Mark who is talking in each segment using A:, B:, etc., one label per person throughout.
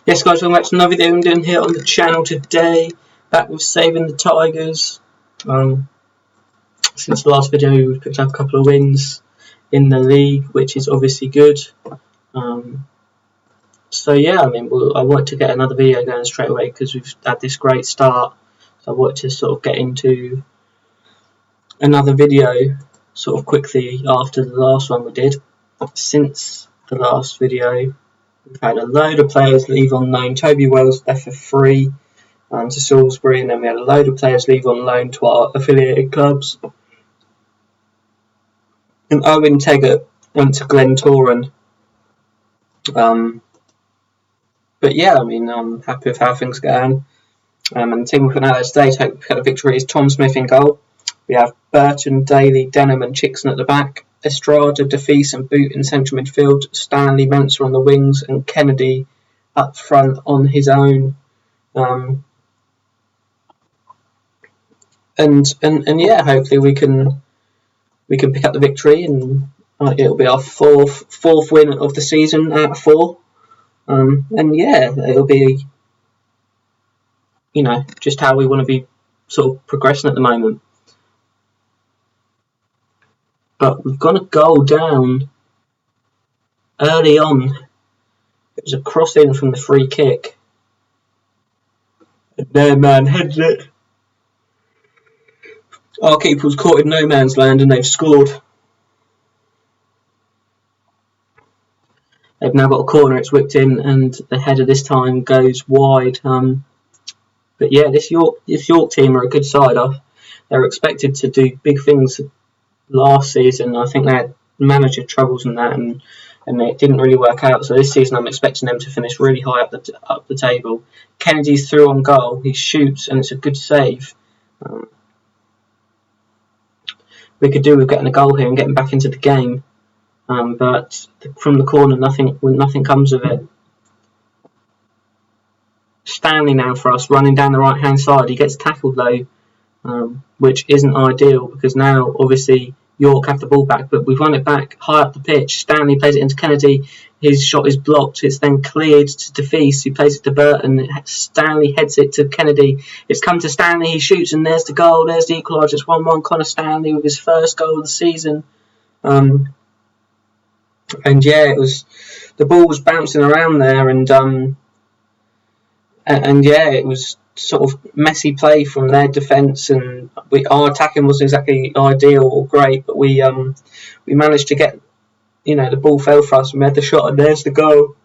A: Yes guys, welcome back to another video I'm doing here on the channel today. Back with saving the Tigers. Since the last video we've picked up a couple of wins in the league, which is obviously good. So yeah, I mean, I wanted to get another video going straight away because we've had this great start. So I wanted to sort of get into another video sort of quickly after the last one we did. Since the last video, we've had a load of players leave on loan. Toby Wells left for free to Salisbury, and then we had a load of players leave on loan to our affiliated clubs. And Owen Taggart went to Glentoran. But yeah, I mean, I'm happy with how things are going. And the team we've got out today to pick up the victory is Tom Smith in goal. We have Burton, Daly, Denham and Chickson at the back. Estrada, DeFeece and Boot in central midfield. Stanley, Mensah on the wings, and Kennedy up front on his own. And yeah, hopefully we can pick up the victory, and it'll be our fourth win of the season out of 4. And yeah, it'll be, you know, just how we want to be sort of progressing at the moment. But we've got a goal down early on. It was a cross in from the free kick. And their man heads it. Our keeper was caught in no man's land and they've scored. They've now got a corner, it's whipped in, and the header this time goes wide. But yeah, this York team are a good side. They were expected to do big things last season. I think they had manager troubles and that, and it didn't really work out. So this season I'm expecting them to finish really high up the table. Kennedy's through on goal. He shoots and it's a good save. We could do with getting a goal here and getting back into the game. But from the corner, nothing comes of it. Stanley now for us, running down the right hand side. He gets tackled though, which isn't ideal because now obviously York have the ball back, but we've run it back high up the pitch. Stanley plays it into Kennedy. His shot is blocked. It's then cleared to DeFeece. He plays it to Burton. Stanley heads it to Kennedy. It's come to Stanley. He shoots, and there's the goal. There's the equaliser. It's 1-1. Connor Stanley with his first goal of the season. And yeah, the ball was bouncing around there, and yeah, it was sort of messy play from their defence, and our attacking wasn't exactly ideal or great, but we managed to get, you know, the ball fell for us and we had the shot, and there's the goal.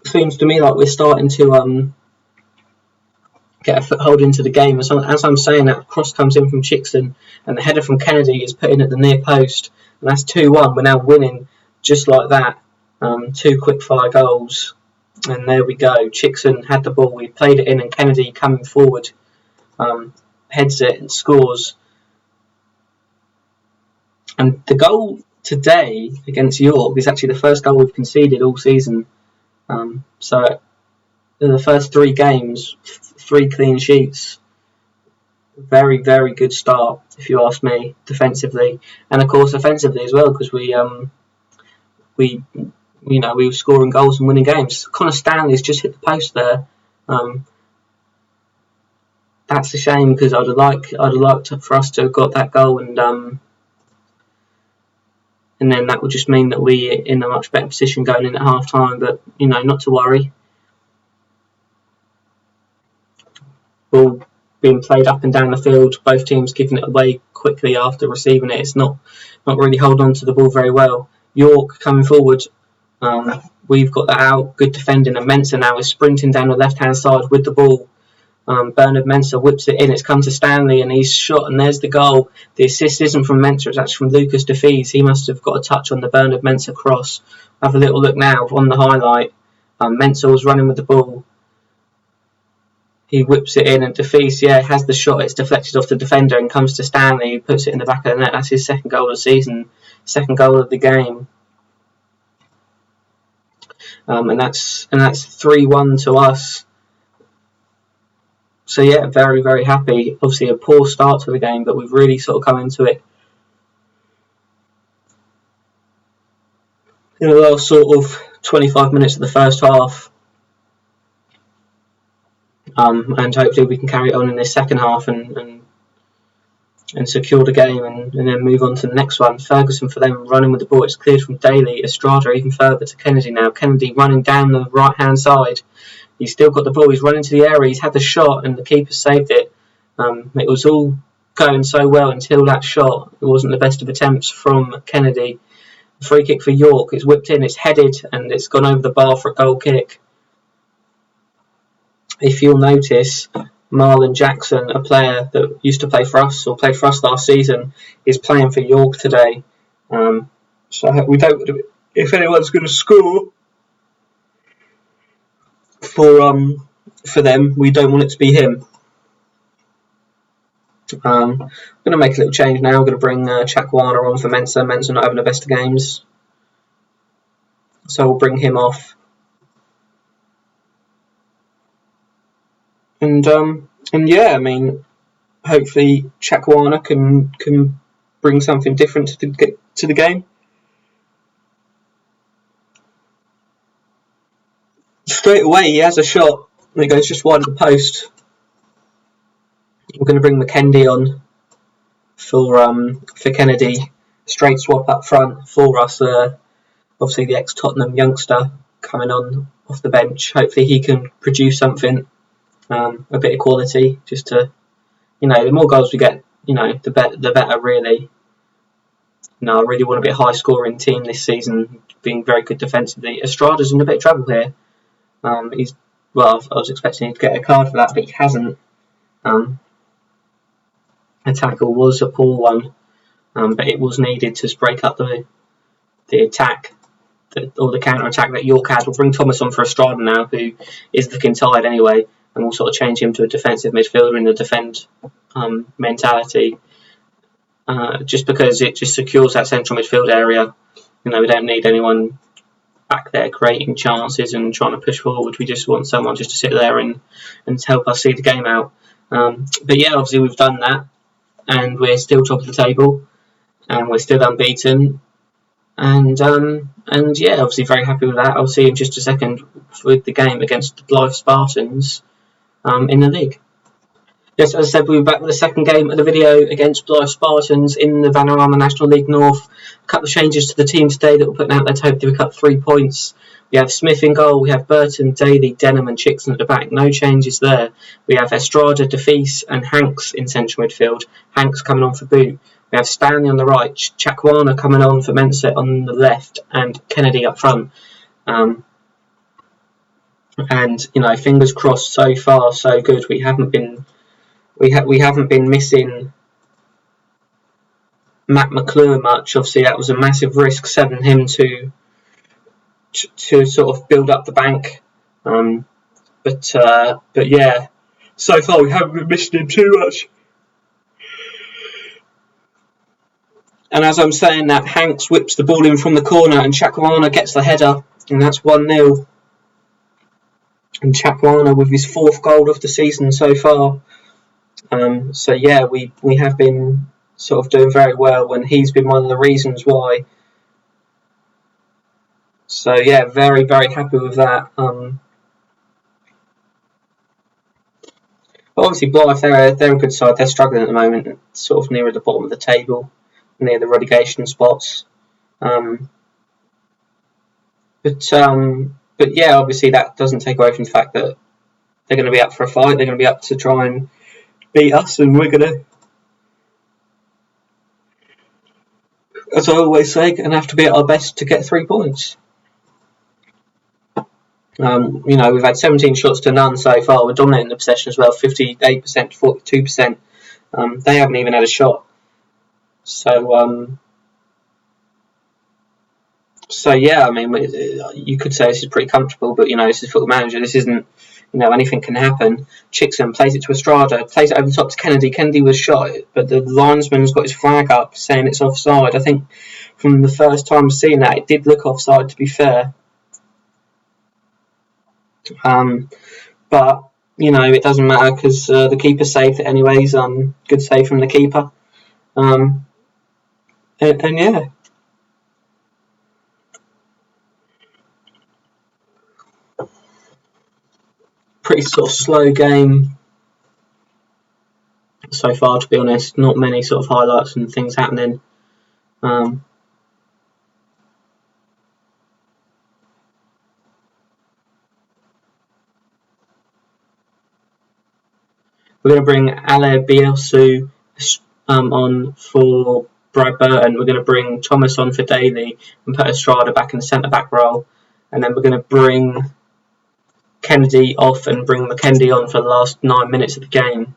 A: Seems to me like we're starting to get a foothold into the game. As I'm saying, that cross comes in from Chickson and the header from Kennedy is put in at the near post, and that's 2-1. We're now winning just like that. 2 quick fire goals, and there we go. Chickson had the ball, we played it in, and Kennedy coming forward heads it and scores. And the goal today against York is actually the first goal we've conceded all season. So in the first 3 games, 3 clean sheets. Very, very good start, if you ask me, defensively, and of course offensively as well, because we were scoring goals and winning games. Connor Stanley's just hit the post there. That's a shame because I'd have liked for us to have got that goal, and then that would just mean that we're in a much better position going in at half time. But you know, not to worry. Ball being played up and down the field, both teams giving it away quickly after receiving it. It's not really holding on to the ball very well. York coming forward. We've got that out. Good defending, and Mensah now is sprinting down the left hand side with the ball. Bernard Mensah whips it in. It's come to Stanley and he's shot, and there's the goal. The assist isn't from Mensah, it's actually from Lucas DeFeece. He must have got a touch on the Bernard Mensah cross. Have a little look now on the highlight. Mensah was running with the ball. He whips it in, and DeFeece, has the shot. It's deflected off the defender and comes to Stanley, who puts it in the back of the net. That's his second goal of the season, second goal of the game. And that's 3-1 to us. So yeah, very, very happy. Obviously a poor start to the game, but we've really sort of come into it in the last sort of 25 minutes of the first half, and hopefully we can carry it on in this second half and secure the game and then move on to the next one. Ferguson for them running with the ball. It's cleared from Daly. Estrada even further to Kennedy now. Kennedy running down the right hand side. He's still got the ball. He's running to the area. He's had the shot and the keeper saved it. It was all going so well until that shot. It wasn't the best of attempts from Kennedy. Free kick for York. It's whipped in. It's headed and it's gone over the bar for a goal kick. If you'll notice, Marlon Jackson, a player that used to play for us or played for us last season, is playing for York today. So we don't. If anyone's going to score for them, we don't want it to be him. I'm going to make a little change now. I'm going to bring Chakwana on for Mensah. Mensah not having the best of games, so we'll bring him off. And yeah, I mean, hopefully Chakwana can bring something different to the game. Straight away, he has a shot and it goes just wide of the post. We're going to bring McKendy on for Kennedy. Straight swap up front for us. Obviously, the ex-Tottenham youngster coming on off the bench. Hopefully, he can produce something, a bit of quality. Just to, the more goals we get, the better. Really. I really want to be a high-scoring team this season, being very good defensively. Estrada's in a bit of trouble here. I was expecting him to get a card for that, but he hasn't. A tackle was a poor one, but it was needed to break up the attack or the counter attack that York had. We'll bring Thomas on for Estrada now, who is looking tired anyway, and we'll sort of change him to a defensive midfielder in the defend mentality, just because it just secures that central midfield area. We don't need anyone back there creating chances and trying to push forward. We just want someone just to sit there and help us see the game out. But yeah, obviously we've done that, and we're still top of the table, and we're still unbeaten, and yeah, obviously very happy with that. I'll see in just a second with the game against the Blythe Spartans in the league. Yes, as I said, we were back with the second game of the video against Blythe Spartans in the Vanarama National League North. A couple of changes to the team today that we're putting out there to hope to pick up 3 points. We have Smith in goal, we have Burton, Daly, Denham and Chickson at the back. No changes there. We have Estrada, DeFeece and Hanks in central midfield. Hanks coming on for Boot. We have Stanley on the right, Chakwana coming on for Mensah on the left, and Kennedy up front. And fingers crossed, so far so good. We haven't been missing Matt McClure much. Obviously that was a massive risk, selling him to sort of build up the bank, but yeah, so far we haven't been missing him too much. And as I'm saying that, Hanks whips the ball in from the corner and Chakwana gets the header, and that's 1-0. And Chakwana with his 4th goal of the season so far. So yeah, we have been sort of doing very well, and he's been one of the reasons why. So yeah, very, very happy with that. But obviously Blythe, they're a good side. They're struggling at the moment, sort of near the bottom of the table, near the relegation spots. But yeah, obviously that doesn't take away from the fact that they're going to be up for a fight. They're going to be up to try and beat us, and we're going to, as I always say, going to have to be at our best to get 3 points. We've had 17 shots to none so far. We're dominating the possession as well, 58% to 42%. They haven't even had a shot. So yeah, I mean, you could say this is pretty comfortable, but this is Football Manager. This isn't, anything can happen. Chickson plays it to Estrada, plays it over the top to Kennedy. Kennedy was shot, but the linesman's got his flag up saying it's offside. I think from the first time seeing that, it did look offside, to be fair. But it doesn't matter because the keeper saved it anyways. Good save from the keeper. And yeah, pretty sort of slow game so far, to be honest. Not many sort of highlights and things happening. We're going to bring Ale Bielsu on for Bradburn. We're going to bring Thomas on for Daly and put Estrada back in the centre-back role. And then we're going to bring Kennedy off and bring McKendy on for the last 9 minutes of the game.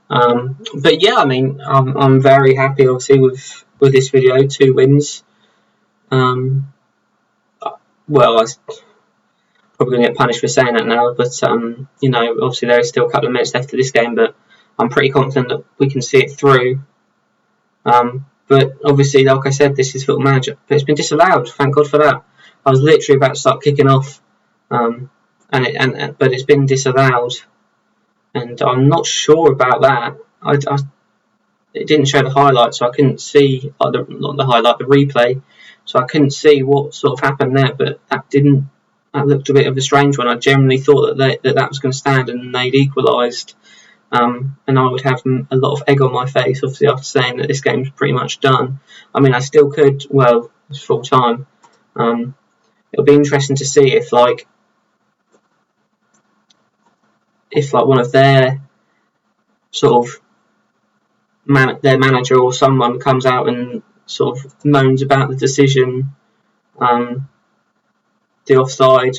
A: But yeah, I mean, I'm very happy, obviously, with this video. 2 wins. Well, I was probably going to get punished for saying that now, but you know, obviously there is still a couple of minutes left of this game, but I'm pretty confident that we can see it through. But obviously, like I said, this is Football Manager, but it's been disallowed. Thank God for that. I was literally about to start kicking off, but it's been disallowed, and I'm not sure about that. It didn't show the highlight, so I couldn't see not the highlight, the replay, so I couldn't see what sort of happened there. But that looked a bit of a strange one. I generally thought that was going to stand and they'd equalised. And I would have a lot of egg on my face, obviously, after saying that this game's pretty much done. I mean, I still could, well, it's full time. It'll be interesting to see if one of their sort of their manager or someone comes out and sort of moans about the decision, the offside.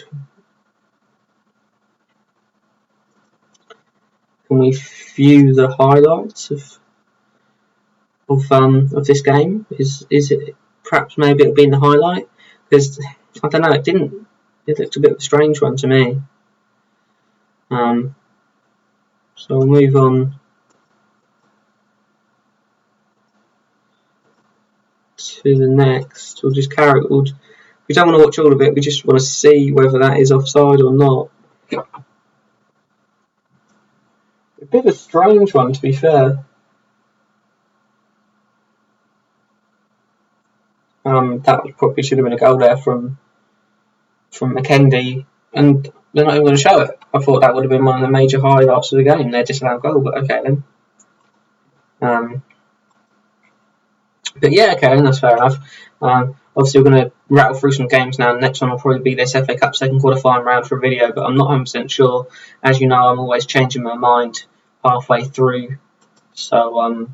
A: Can we view the highlights of this game? Is it perhaps maybe it'll be in the highlight? Because I don't know, it looked a bit of a strange one to me. So we'll move on to the next. We'll just carry it. We don't want to watch all of it. We just want to see whether that is offside or not. A bit of a strange one, to be fair. That probably should have been a goal there from McKendy, and they're not even going to show it. I thought that would have been one of the major highlights of the game, their disallowed goal, but okay then. But yeah, okay then, that's fair enough. Obviously, we're going to rattle through some games now. The next one will probably be this FA Cup second quarter-final round for a video, but I'm not 100% sure. As you know, I'm always changing my mind halfway through. So,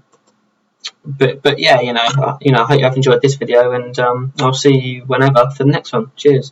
A: but yeah, you know, I hope you have enjoyed this video, and I'll see you whenever for the next one. Cheers.